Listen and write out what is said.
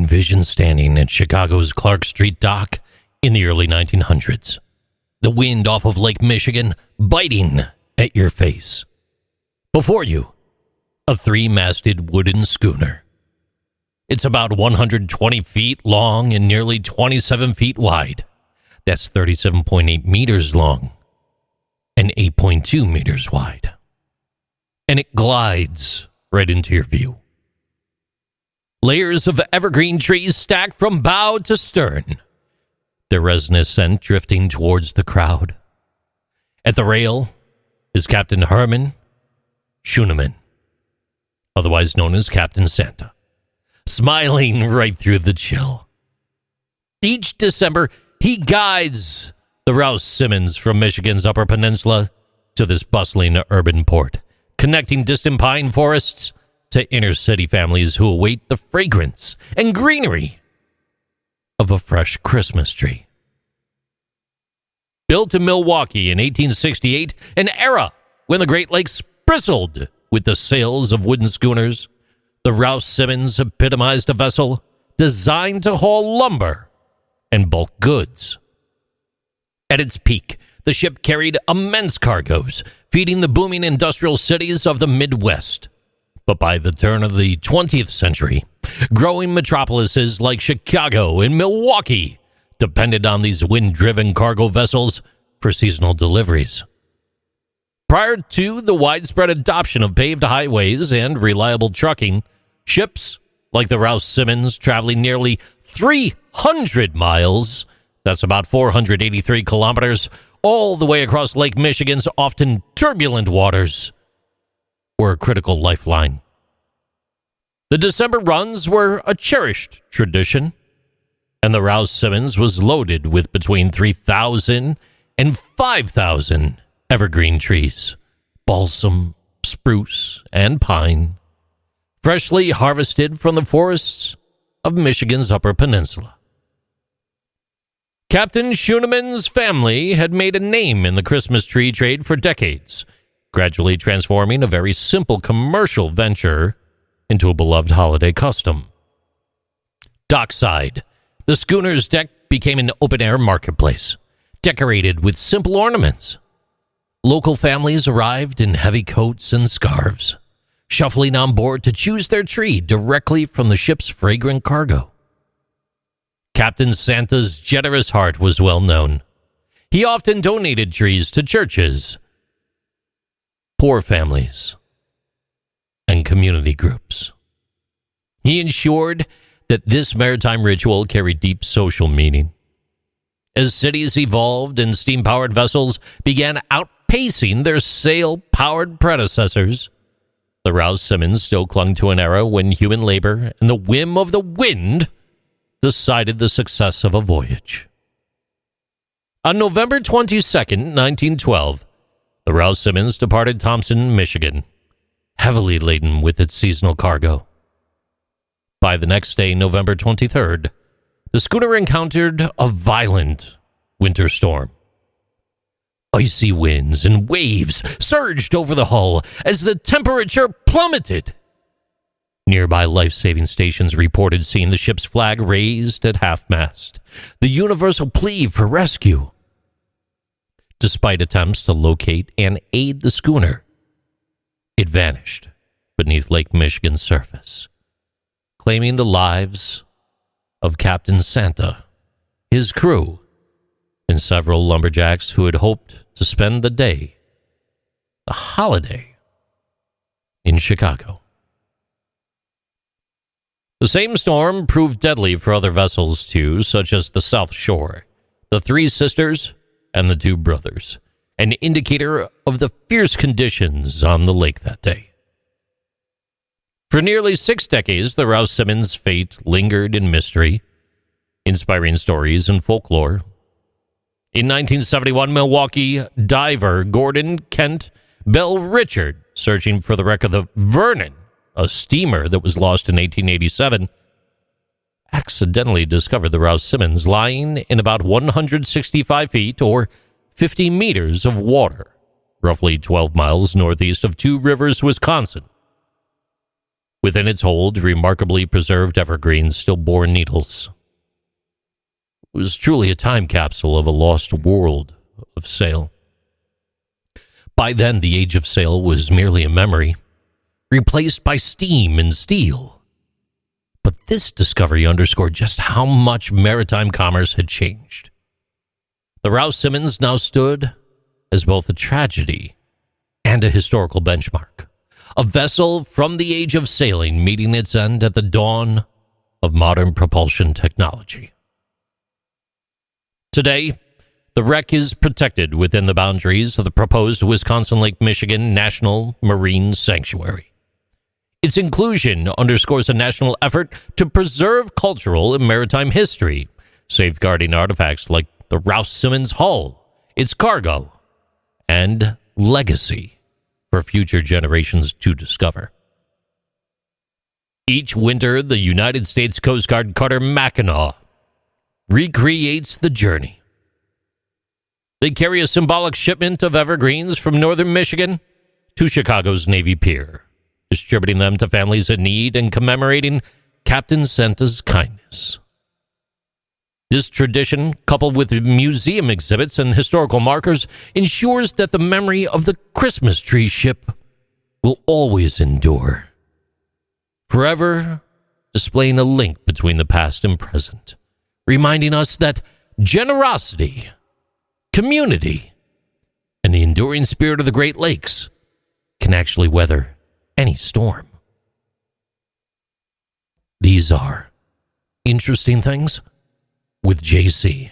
envision standing at Chicago's Clark Street dock in the early 1900s. The wind off of Lake Michigan biting at your face. Before you, a three-masted wooden schooner. It's about 120 feet long and nearly 27 feet wide. That's 37.8 meters long and 8.2 meters wide. And it glides right into your view. Layers of evergreen trees stacked from bow to stern. Their resin ascent drifting towards the crowd. At the rail is Captain Herman Schuenemann, otherwise known as Captain Santa, smiling right through the chill. Each December, he guides the Rouse Simmons from Michigan's Upper Peninsula to this bustling urban port, connecting distant pine forests to inner city families who await the fragrance and greenery of a fresh Christmas tree. Built in Milwaukee in 1868, an era when the Great Lakes bristled with the sails of wooden schooners, the Rouse Simmons epitomized a vessel designed to haul lumber and bulk goods. At its peak, the ship carried immense cargoes, feeding the booming industrial cities of the Midwest. But by the turn of the 20th century, growing metropolises like Chicago and Milwaukee depended on these wind-driven cargo vessels for seasonal deliveries. Prior to the widespread adoption of paved highways and reliable trucking, ships like the Rouse Simmons traveling nearly 300 miles, that's about 483 kilometers, all the way across Lake Michigan's often turbulent waters, were a critical lifeline. The December runs were a cherished tradition, and the Rouse Simmons was loaded with between 3,000 and 5,000 evergreen trees, balsam, spruce, and pine, freshly harvested from the forests of Michigan's Upper Peninsula. Captain Schuenemann's family had made a name in the Christmas tree trade for decades, gradually transforming a very simple commercial venture into a beloved holiday custom. Dockside, the schooner's deck became an open-air marketplace, decorated with simple ornaments. Local families arrived in heavy coats and scarves, shuffling on board to choose their tree directly from the ship's fragrant cargo. Captain Santa's generous heart was well known. He often donated trees to churches, poor families, and community groups. He ensured that this maritime ritual carried deep social meaning. As cities evolved and steam-powered vessels began outpacing their sail-powered predecessors, the Rouse Simmons still clung to an era when human labor and the whim of the wind decided the success of a voyage. On November 22nd, 1912, the Rouse Simmons departed Thompson, Michigan, heavily laden with its seasonal cargo. By the next day, November 23rd, the schooner encountered a violent winter storm. Icy winds and waves surged over the hull as the temperature plummeted. Nearby life-saving stations reported seeing the ship's flag raised at half-mast, the universal plea for rescue. Despite attempts to locate and aid the schooner, it vanished beneath Lake Michigan's surface, claiming the lives of Captain Santa, his crew, and several lumberjacks who had hoped to spend the holiday, in Chicago. The same storm proved deadly for other vessels too, such as the South Shore, the Three Sisters, and the Two Brothers, an indicator of the fierce conditions on the lake that day. For nearly 6 decades, the Rouse Simmons' fate lingered in mystery, inspiring stories and folklore. In 1971, Milwaukee diver Gordon Kent Bell Richard, searching for the wreck of the Vernon, a steamer that was lost in 1887, accidentally discovered the Rouse Simmons lying in about 165 feet or 50 meters of water, roughly 12 miles northeast of Two Rivers, Wisconsin. Within its hold, remarkably preserved evergreens still bore needles. It was truly a time capsule of a lost world of sail. By then, the age of sail was merely a memory, replaced by steam and steel. But this discovery underscored just how much maritime commerce had changed. The Rouse Simmons now stood as both a tragedy and a historical benchmark. A vessel from the age of sailing meeting its end at the dawn of modern propulsion technology. Today, the wreck is protected within the boundaries of the proposed Wisconsin Lake Michigan National Marine Sanctuary. Its inclusion underscores a national effort to preserve cultural and maritime history, safeguarding artifacts like the Rouse Simmons hull, its cargo, and legacy for future generations to discover. Each winter, the United States Coast Guard cutter Mackinac recreates the journey. They carry a symbolic shipment of evergreens from northern Michigan to Chicago's Navy Pier, distributing them to families in need and commemorating Captain Santa's kindness. This tradition, coupled with museum exhibits and historical markers, ensures that the memory of the Christmas tree ship will always endure, forever displaying a link between the past and present, reminding us that generosity, community, and the enduring spirit of the Great Lakes can actually weather any storm. These are interesting things with JC.